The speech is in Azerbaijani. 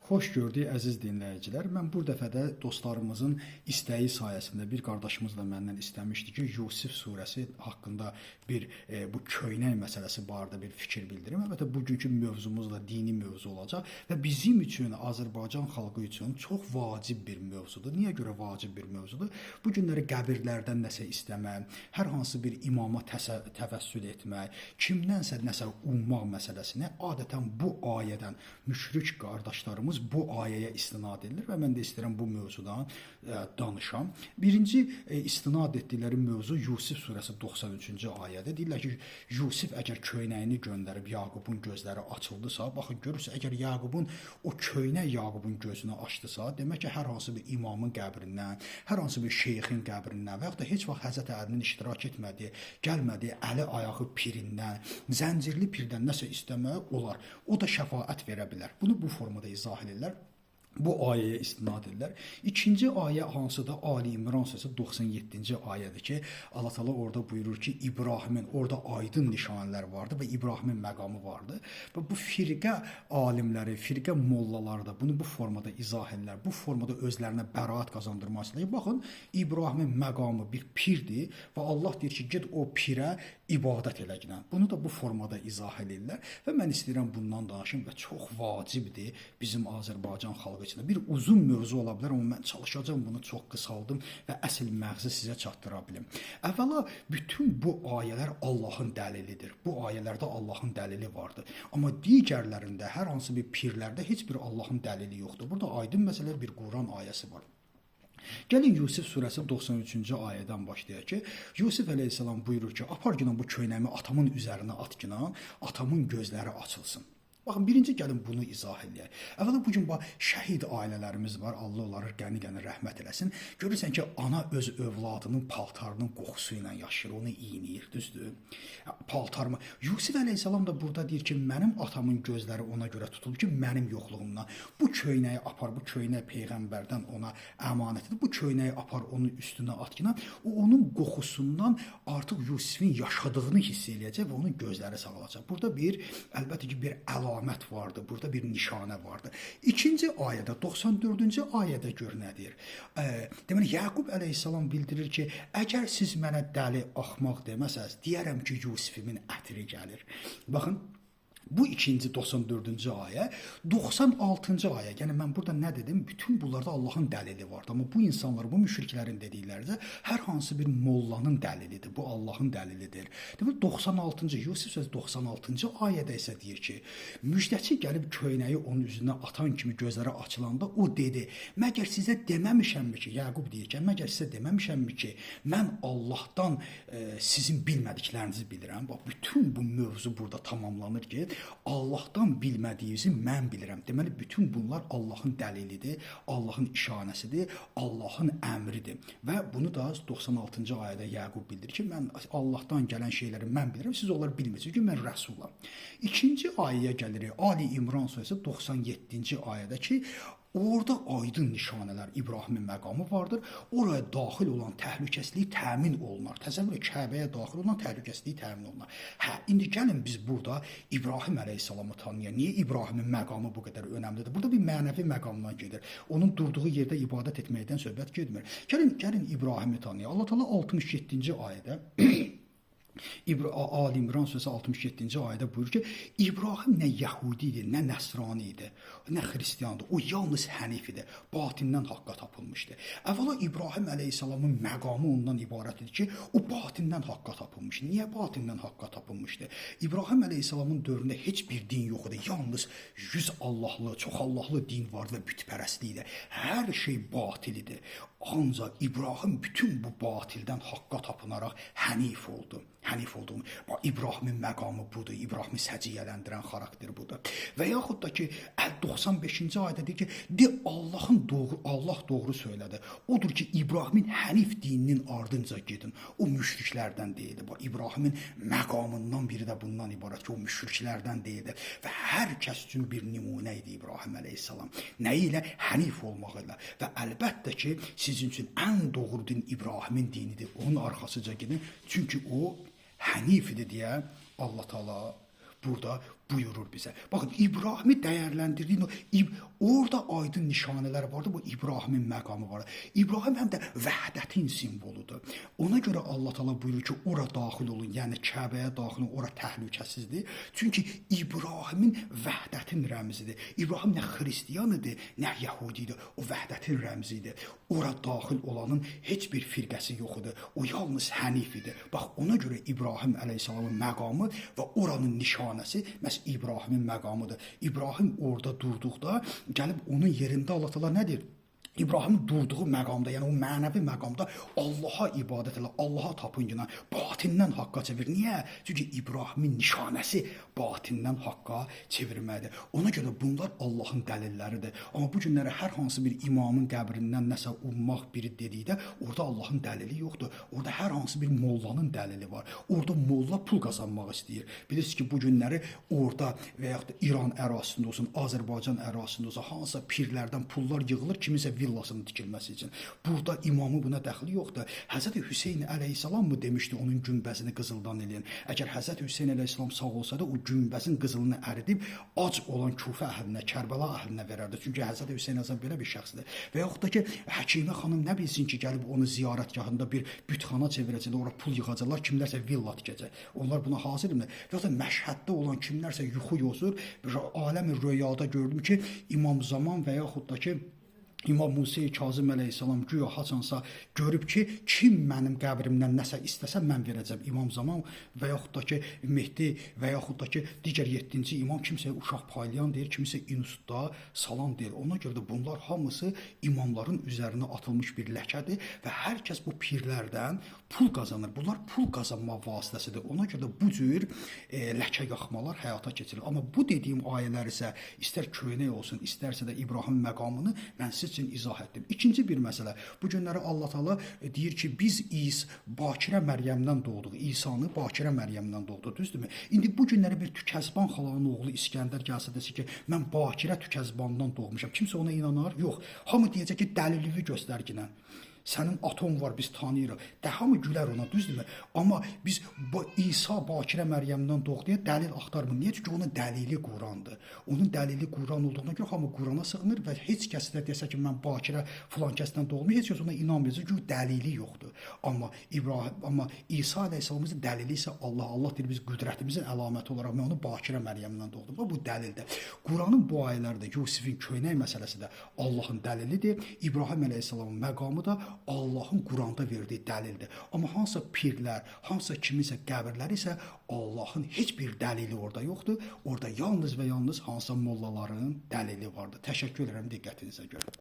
Xoş gördük əziz dinləyicilər. Mən bu dəfə də dostlarımızın istəyi sayəsində bir qardaşımız da məndən istəmişdi ki, Yusif surəsi haqqında bir bu köynək məsələsi barədə bir fikir bildirim. Əlbəttə bugünkü mövzumuz da dini mövzu olacaq və bizim üçün, Azərbaycan xalqı üçün çox vacib bir mövzudur. Niyə görə vacib bir mövzudur? Bu günləri qəbirlərdən nəsə istəmək, hər hansı bir imama təvəssül etmək, kimdənsə nəsə ummaq məsələsini adətən bu ayədən müşrik qardaşlarımız bu ayəyə istinad edilir və mən də istəyirəm bu mövzudan danışam. Birinci istinad etdikləri mövzu Yusif surəsi 93-cü ayədir. Deyirlər ki, Yusif əgər köynəyini göndərib Yaqubun gözləri açıldısa, baxın görürsünüz, əgər Yaqubun o köynək Yaqubun gözünü açdısa, demək ki, hər hansı bir imamın qəbrindən, hər hansı bir şeyxin qəbrindən və yaxud da heç vaxt Həzrət Əlinin iştirak etmədiyi, gəlmədiyi əli ayağı pirindən, zəncirli pirdən nəsə istəmək olar. O da şəfaət verə bilər. Bunu bu formada izah edirlər. Bu ayəyə istinad edirlər. İkinci ayə hansıdır? Ali İmran surəsi 97-ci ayədir ki, Allah Teala orada buyurur ki, İbrahimin orada aydın nişanələr vardı və İbrahimin məqamı vardı. Və bu firqə alimləri, firqə mollaları da bunu bu formada izah edirlər. Bu formada özlərinə bəraət qazandırmaq istəyirlər. Baxın, İbrahimin məqamı bir pirdir və Allah deyir ki, get o pirə ibadət eləginən. Bunu da bu formada izah edirlər və mən istəyirəm bundan danışım və çox vacibdir bizim Azərbaycan xalqı üçün. Bir uzun mövzu ola bilər, amma mən çalışacağam bunu çox qısaldım və əsl məğzi sizə çatdıra bilim. Əvvəla bütün bu ayələr Allahın dəlilidir. Bu ayələrdə Allahın dəlili vardır. Amma digərlərində, hər hansı bir pirlərdə heç bir Allahın dəlili yoxdur. Burada aydın məsələ bir Quran ayəsi var. Gəlin Yusif surəsi 93-cü ayədən başlayaq ki, Yusif əleyhissalam buyurur ki, apar günə bu köynəmi atamın üzərinə at günə, atamın gözləri açılsın. Baxın, birinci gəlin bunu izah edək. Əvvəla bugün şəhid ailələrimiz var, Allah onları qəni-qəni rəhmət eləsin. Görürsən ki, ana öz övladının paltarının qoxusu ilə yaşayır, onu iyniyir, düzdür? Paltarımı. Yusif əleyhissalam da burada deyir ki, mənim atamın gözləri ona görə tutulur ki, mənim yoxluğumdan. Bu köynəyi apar, bu köynək Peyğəmbərdən ona əmanətidir. Bu köynəyi apar, onun üstünə at ki, o onun qoxusundan artıq Yusifin yaşadığını hiss eləyəcək və onun gözləri sağalacaq. Burada əlbəttə ki, bir əlamət vardı, burada bir nişanə vardı. İkinci ayədə, 94-cü ayədə gör nə deyir? Deməli, Yaqub əleyhissalam bildirir ki, əgər siz mənə dəli, axmaq deməsəz, deyərəm ki, Yusifimin ətri gəlir. Baxın, bu ikinci 94-cü ayə, 96-cı ayə, yəni mən burada nə dedim? Bütün bunlarda Allahın dəlili vardı. Amma bu insanlar, bu müşriklərin dedikləri hər hansı bir mollanın dəlilidir. Bu Allahın dəlilidir. Demək, 96-cı, Yusif söz 96-cı ayədə isə deyir ki, müjdəçi gəlib köynəyi onun üzünə atan kimi gözləri açılanda o dedi, məgər sizə deməmişəmmi ki, Yaqub deyir ki, məgər sizə deməmişəmmi ki, mən Allahdan sizin bilmədiklərinizi bilirəm. Bax, bütün bu mövzu burada tamamlanır ki, Allahdan bilmədiyinizi mən bilirəm. Deməli, bütün bunlar Allahın dəlilidir, Allahın işarəsidir, Allahın əmridir. Və bunu da 96-cı ayədə Yaqub bildirir ki, mən Allahdan gələn şeyləri mən bilirəm, siz onları bilmirsiniz ki, mən rəsulam. İkinci ayəyə gəlirik, Ali İmran surəsi 97-ci ayədə ki, orada aydın nişanələr, İbrahimin məqamı vardır. Oraya daxil olan təhlükəsizlik təmin olunar. Təsəvvür Kəbəyə daxil olan təhlükəsizlik təmin olunar. İndi gəlin biz burada İbrahim əleyhissalamı tanıyaq. Niyə İbrahimin məqamı bu qədər önəmlidir? Burada bir mənəvi məqamdan gedir. Onun durduğu yerdə ibadət etməkdən söhbət getmir. Gəlin İbrahimi tanıyaq. Allah Teala 67-ci ayədə Ali İmran surəsi 67-ci ayədə buyurur ki, İbrahim nə Yəhudi idi, nə Nəsrani idi, nə Xristiyandı. O yalnız hənif idi, batindən haqqa tapılmışdı. Əvvəla İbrahim əleyhissalamın məqamı ondan ibarət idi ki, o batindən haqqa tapılmışdı. Niyə batindən haqqa tapılmışdı? İbrahim əleyhissalamın dövründə heç bir din yox idi. Yalnız 100 Allahlı, çox Allahlı din vardı və bütpərəstlik idi. Hər şey batil idi. Ancaq İbrahim bütün bu batildən haqqa tapınaraq hənif oldu. Hənif olduğunu. İbrahimin məqamı budur. İbrahimi səciyyələndirən xarakter budur. Və yaxud da ki, 95-ci ayədə deyir ki, Allah doğru söylədi. Odur ki, İbrahimin hənif dininin ardınca gedin. O müşriklərdən deyildi. İbrahimin məqamından biri də bundan ibarət ki, o müşriklərdən deyildi. Və hər kəs üçün bir nümunə idi İbrahim əleyhissalam. Nəyi ilə? Hənif olmağı ilə. Və əlbəttə ki, sizin üçün ən doğru din İbrahimin dinidir. Onun arxasıca gedin. Çünki o hənif idi deyə Allah Teala burada buyurur bizə. Baxın, İbrahimi dəyərləndirdiyin orada aydın nişanələr vardı. Bu İbrahimin məqamı var. İbrahim həm də vəhdətin simvoludur. Ona görə Allah Taala buyurur ki, ora daxil olun, yəni Kəbəyə daxil olun, ora təhlükəsizdir. Çünki İbrahimin vəhdətin rəmzidir. İbrahim nə xristian idi, nə yəhudi idi. O vəhdətin rəmzi idi. Ora daxil olanın heç bir firqəsi yox idi. O yalnız hənif idi. Bax, ona görə İbrahim əleyhissalamın məqamı və oranın nişanəsi məhz İbrahimin məqamıdır. İbrahim orada durduqda gəlib onun yerində Allah Taala nə deyir? İbrahimin durduğu məqamda, yəni o mənəvi məqamda Allaha ibadət elə, Allaha tapıncına, batindən haqqa çevir. Niyə? Çünki İbrahimin nişanəsi batindən haqqa çevirməkdir. Ona görə bunlar Allahın dəlilləridir. Amma bu günlərə hər hansı bir imamın qəbrindən nəsə ummaq biri dedikdə, orada Allahın dəlili yoxdur. Orada hər hansı bir mollanın dəlili var. Orada molla pul qazanmaq istəyir. Bilirsiniz ki, bu günləri orada və yaxud da İran ərazisində olsun, Azərbaycan ərazisində olsun, hansısa pirlərdən pullar yığılır, kimisə villasının tikilməsi üçün. Burada imamı buna dəxli yoxdur. Həzrəti Hüseyn əleyhissalam mı demişdi onun günbəzini qızıldan eləyin? Əgər Həzrəti Hüseyn əleyhissalam sağ olsaydı, o günbəzin qızılını əridib ac olan Kufə əhlinə, Kərbəla əhlinə verərdi. Çünki Həzrəti Hüseyn əleyhissalam belə bir şəxsdir. Və yaxud da ki, Həkimə xanım nə bilsin ki, gəlib onu ziyarətgahında bir bütxana çevirəcəklər, ora pul yığacaqlar, kimlərsə villa tikəcək. Onlar buna hazırmı? Və ya da Məşhəddə olan kimlərsə yuxu yozur. Aləmi rüyada gördüm ki, İmam Zaman və yaxud da ki, İmam Musa Kazım əleyhissalam güya haçansa görüb ki, kim mənim qəbrimdən nəsə istəsə mən verəcəm. İmam Zaman və yaxud da ki, Mehdi və yaxud da ki, digər 7-ci imam kimsəyə uşaq paylayan deyir, kimsə institutda salan deyir. Ona görə də bunlar hamısı imamların üzərinə atılmış bir ləkədir və hər kəs bu pirlərdən pul qazanır. Bunlar pul qazanma vasitəsidir. Ona görə də bu cür ləkə yaxmalar həyata keçirilir. Amma bu dediyim ayələr isə istər köynək olsun, istərsə də İbrahim məqamını mən sizin üçün izah etdim. İkinci bir məsələ. Bu günləri Allah Taala deyir ki, biz Bakirə Məryəmdən doğduq. İsanı Bakirə Məryəmdən doğdu, düzdürmü? İndi bu günləri bir Tükəzban xalanın oğlu İskəndər gəlsə desə ki, mən Bakirə Tükəzbandan doğmuşam. Kimsə ona inanar? Yox. Hamı deyəcək ki, dəlilini göstərginə. Sənin atom var, biz tanıyırıq. Hamı gülər ona, düzdürmü? Amma biz İsa Bakirə Məryəmdən doğdu deyə dəlil axtarmır. Niyə? Çünki onun dəlili Qurandır. Onun dəlili Quran olduğuna görə hamı Qurana sığınır və heç kəs də desə ki, mən Bakirə filan kəsdən doğmuşam, heç kəs ona inanmayacaq, çünki dəlili yoxdur. Amma İsa əleyhissalamın dəlili isə Allah deyir, biz qüdrətimizin əlaməti olaraq mən onu Bakirə Məryəmdən doğdum. Bu dəlildir. Quranın bu ayələri də Yusifin köynək məsələsi də Allahın dəlilidir. İbrahim əleyhissalamın məqamı da Allahın Quranda verdiyi dəlildir. Amma hansısa pirlər, hansısa kiminsə qəbirləri isə Allahın heç bir dəlili orada yoxdur. Orada yalnız və yalnız hansısa mollaların dəlili vardır. Təşəkkür edirəm diqqətinizə görə.